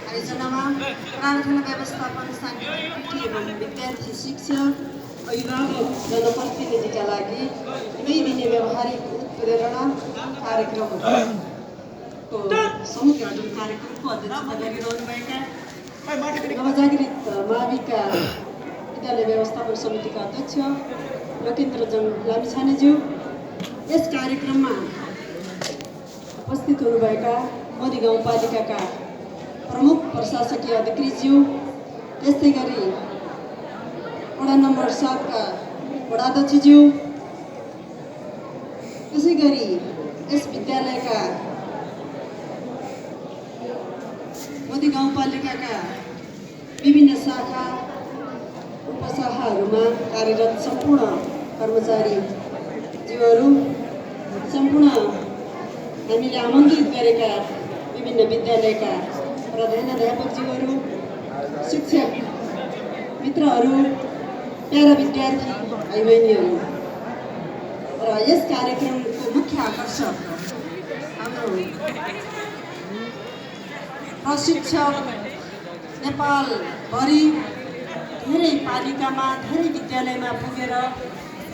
आयोजनामा प्रार्थना व्यवस्थापन सांस्कृतिक एवं विद्यार्थी शिक्षक अभिभावक जनप्रतिनिधिका लागि दुई दिने व्यावहारिक उत्प्रेरणा कार्यक्रमको समुद्घाटन कार्यक्रमको अध्यक्षता गरिरहनुभएका नवजागृत माविका विद्यालय व्यवस्थापन समितिका अध्यक्ष लोकेन्द्रजङ लामिछानेज्यू, यस कार्यक्रममा उपस्थित हुनुभएका मोदी गाउँपालिकाका प्रमुख प्रशासकीय अधिकृतज्यू, त्यस्तै गरी वडा नम्बर 7 का वडाध्यक्षज्यू, त्यसै गरी यस विद्यालयका मोदी गाउँपालिकाका विभिन्न शाखा उपशाखाहरूमा कार्यरत सम्पूर्ण कर्मचारीज्यूहरू, सम्पूर्ण हामीले आमन्त्रित गरेका विभिन्न विद्यालयका प्रधानाध्यापकज्यूहरू, शिक्षक मित्रहरू, प्यारा विद्यार्थी भाइ बहिनीहरू र यस कार्यक्रमको मुख्य आकर्षक हाम्रो प्रशिक्षक नेपालभरि धेरै पालिकामा धेरै विद्यालयमा पुगेर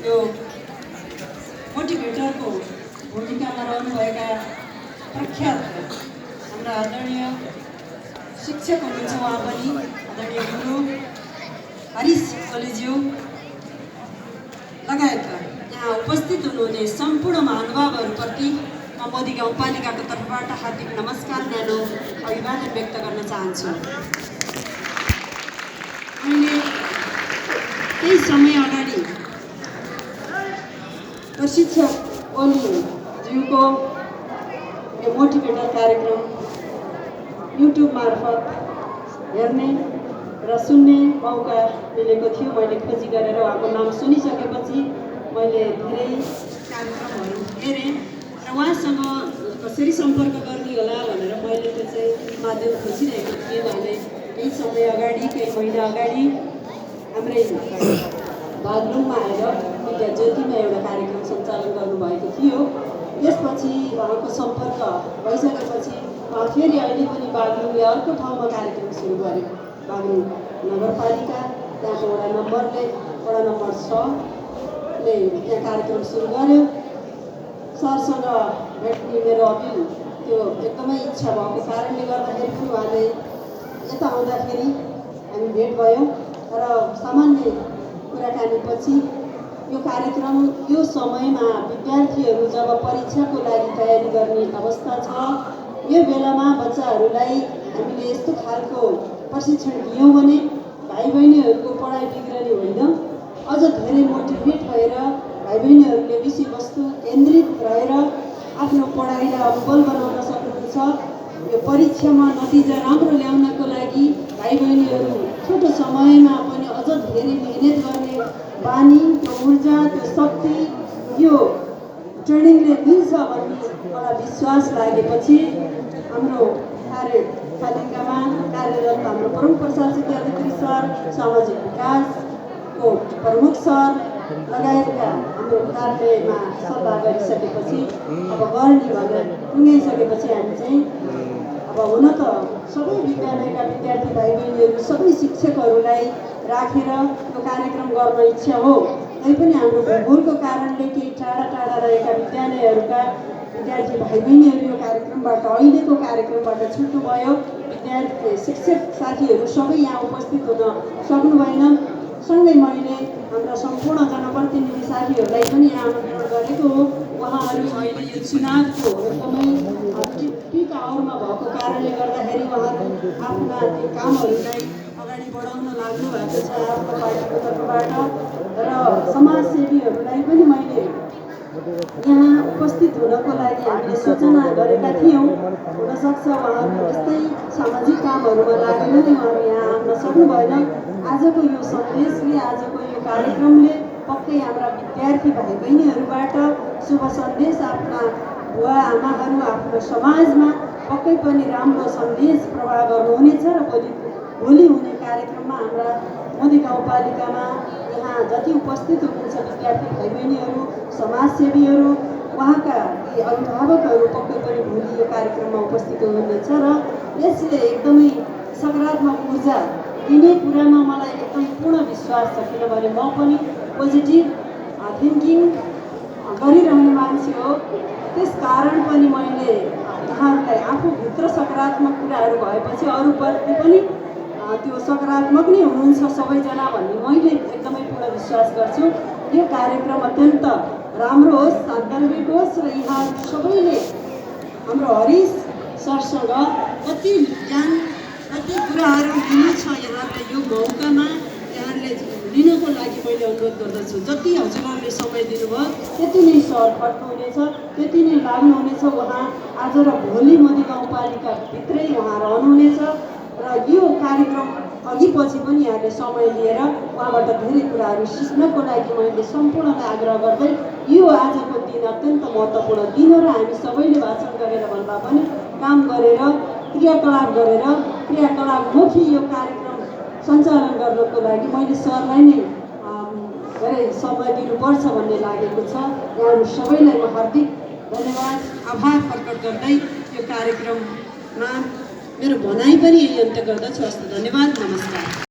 यो मोटिभेटरको भूमिकामा रहनुभएका प्रख्यात हाम्रा आदरणीय शिक्षक हुनुहुन्छ, उहाँ पनि आदरणीय गुरु हरिश कलेज्यू लगायतका यहाँ उपस्थित हुनुहुने सम्पूर्ण महानुभावहरूप्रति म मोदी गाउँपालिकाको तर्फबाट हार्दिक नमस्कार, न्यानो अभिवादन व्यक्त गर्न चाहन्छु। मैले केही समय अगाडि प्रशिक्षक ओलीज्यूको यो मोटिभेटर कार्यक्रम युट्युब मार्फत हेर्ने र सुन्ने मौका मिलेको थियो। मैले खोजी गरेर उहाँको नाम सुनिसकेपछि मैले धेरै कार्यक्रमहरू हेरेँ र उहाँसँग कसरी सम्पर्क गर्ने होला भनेर मैले त्यो चाहिँ माध्यम खोजिरहेको थिएँ। उहाँले केही समय अगाडि, केही महिना अगाडि हाम्रै बागलुङमा आएर विद्या ज्योतिमा एउटा कार्यक्रम सञ्चालन गर्नुभएको थियो। त्यसपछि उहाँको सम्पर्क भइसकेपछि उहाँ फेरि अहिले पनि बागलुङले अर्को ठाउँमा कार्यक्रम सुरु गर्यो। बागलुङ नगरपालिका त्यहाँको वडा नम्बर 6ले त्यहाँ कार्यक्रम सुरु गर्यो। सरसँग भेट्ने मेरो अपिल त्यो एकदमै इच्छा भएको कारणले गर्दाखेरि पनि उहाँले यता आउँदाखेरि हामी भेट भयौँ र सामान्य कुराकानीपछि यो कार्यक्रम यो समयमा विद्यार्थीहरू जब परीक्षाको लागि तयारी गर्ने अवस्था छ, यो बेलामा बच्चाहरूलाई हामीले यस्तो खालको प्रशिक्षण दियौँ भने भाइ बहिनीहरूको पढाइ बिग्रने होइन, अझ धेरै मोटिभेट भएर भाइ बहिनीहरूले विषयवस्तु केन्द्रित रहेर आफ्नो पढाइलाई अब्बल बनाउन सक्नुहुन्छ। यो परीक्षामा नतिजा राम्रो ल्याउनको लागि भाइ बहिनीहरू छोटो समयमा पनि अझ धेरै मेहनत गर्ने बानी, त्यो ऊर्जा, त्यो शक्ति यो ट्रेनिङले दिन्छ भन्ने मलाई विश्वास लागेपछि हाम्रो कार्यपालिकामा कार्यरत हाम्रो प्रमुख प्रशासकीय अधिकारी सर, सामाजिक विकासको प्रमुख सर लगायतका हाम्रो कार्यालयमा सल्लाह गरिसकेपछि अब गर्ने भनेर टुङ्गाइसकेपछि हामी चाहिँ अब हुन त सबै विद्यालयका विद्यार्थी भाइ बहिनीहरू, सबै शिक्षकहरूलाई राखेर यो कार्यक्रम गर्न इच्छा हो। तैपनि हाम्रो भूगोलको कारणले केही टाढा टाढा रहेका विद्यालयहरूका विद्यार्थी भाइ बहिनीहरू यो कार्यक्रमबाट, अहिलेको कार्यक्रमबाट छुट्नुभयो। विद्यार्थी शिक्षक साथीहरू सबै यहाँ उपस्थित हुन सक्नु भएन। सँगै मैले हाम्रा सम्पूर्ण जनप्रतिनिधि साथीहरूलाई पनि यहाँ आमन्त्रण गरेको हो। उहाँहरू अहिले यो चुनावको एकदमै पिक आवरमा भएको कारणले गर्दाखेरि उहाँहरू आफ्ना त्यो कामहरूलाई अगाडि बढाउन लाग्नु भएको छ आफ्नो पार्टीको तर्फबाट। र समाजसेवीहरूलाई पनि मैले यहाँ उपस्थित हुनको लागि हामीले सूचना गरेका थियौँ। हुनसक्छ उहाँहरू यस्तै सामाजिक कामहरूमा लागेर नै उहाँहरू यहाँ आउन सक्नु भएन। आजको यो सन्देशले, आजको यो कार्यक्रमले पक्कै हाम्रा विद्यार्थी भाइ बहिनीहरूबाट शुभ सन्देश आफ्ना बुवा आमाहरू, आफ्नो समाजमा पक्कै पनि राम्रो सन्देश प्रवाह गर्नुहुनेछ र भोलि हुने कार्यक्रममा हाम्रा मोदी गाउँपालिकामा यहाँ जति उपस्थित हुनुहुन्छ विद्यार्थी भाइ बहिनीहरू, समाजसेवीहरू, उहाँका अभिभावकहरू पक्कै पनि भोलि यो कार्यक्रममा उपस्थित हुनुहुनेछ र यसले एकदमै सकारात्मक ऊर्जा दिने कुरामा मलाई एकदम पूर्ण विश्वास छ, किनभने म पनि पोजिटिभ थिङ्किङ गरिरहने मान्छे हो। त्यस कारण पनि मैले यहाँहरूलाई आफूभित्र सकारात्मक कुराहरू भएपछि अरूप्रति पनि त्यो सकारात्मक नै हुनुहुन्छ सबैजना भन्ने मैले एकदमै पूर्ण विश्वास गर्छु। यो कार्यक्रम अत्यन्त राम्रो होस्, सान्दर्भिक होस् र यहाँ सबैले हाम्रो हरिश सरसँग कति ज्ञान कति कुराहरू लिनु छ यहाँहरूले यो मौकामा यहाँहरूले लिनको लागि मैले अनुरोध गर्दछु। जति हजुरहरूले समय दिनुभयो त्यति नै सर खट्नुहुनेछ, त्यति नै लाग्नुहुनेछ। उहाँ आज र भोलि मोदी गाउँपालिकाभित्रै उहाँ रहनुहुनेछ र यो कार्यक्रम अघि पछि पनि यहाँले समय लिएर उहाँबाट धेरै कुराहरू सिक्नको लागि मैले सम्पूर्णलाई आग्रह गर्दै यो आजको दिन अत्यन्त महत्त्वपूर्ण दिन हो र हामी सबैले भाषण गरेर भन्दा पनि काम गरेर क्रियाकलापमुखी यो कार्यक्रम सञ्चालन गर्नको लागि मैले सरलाई नै धेरै समय दिनुपर्छ भन्ने लागेको छ। यहाँहरू सबैलाई म हार्दिक धन्यवाद आभार प्रकट गर्दै यो कार्यक्रममा मेरो भनाइ पनि यही अन्त्य गर्दछु। हस्त, धन्यवाद, नमस्कार।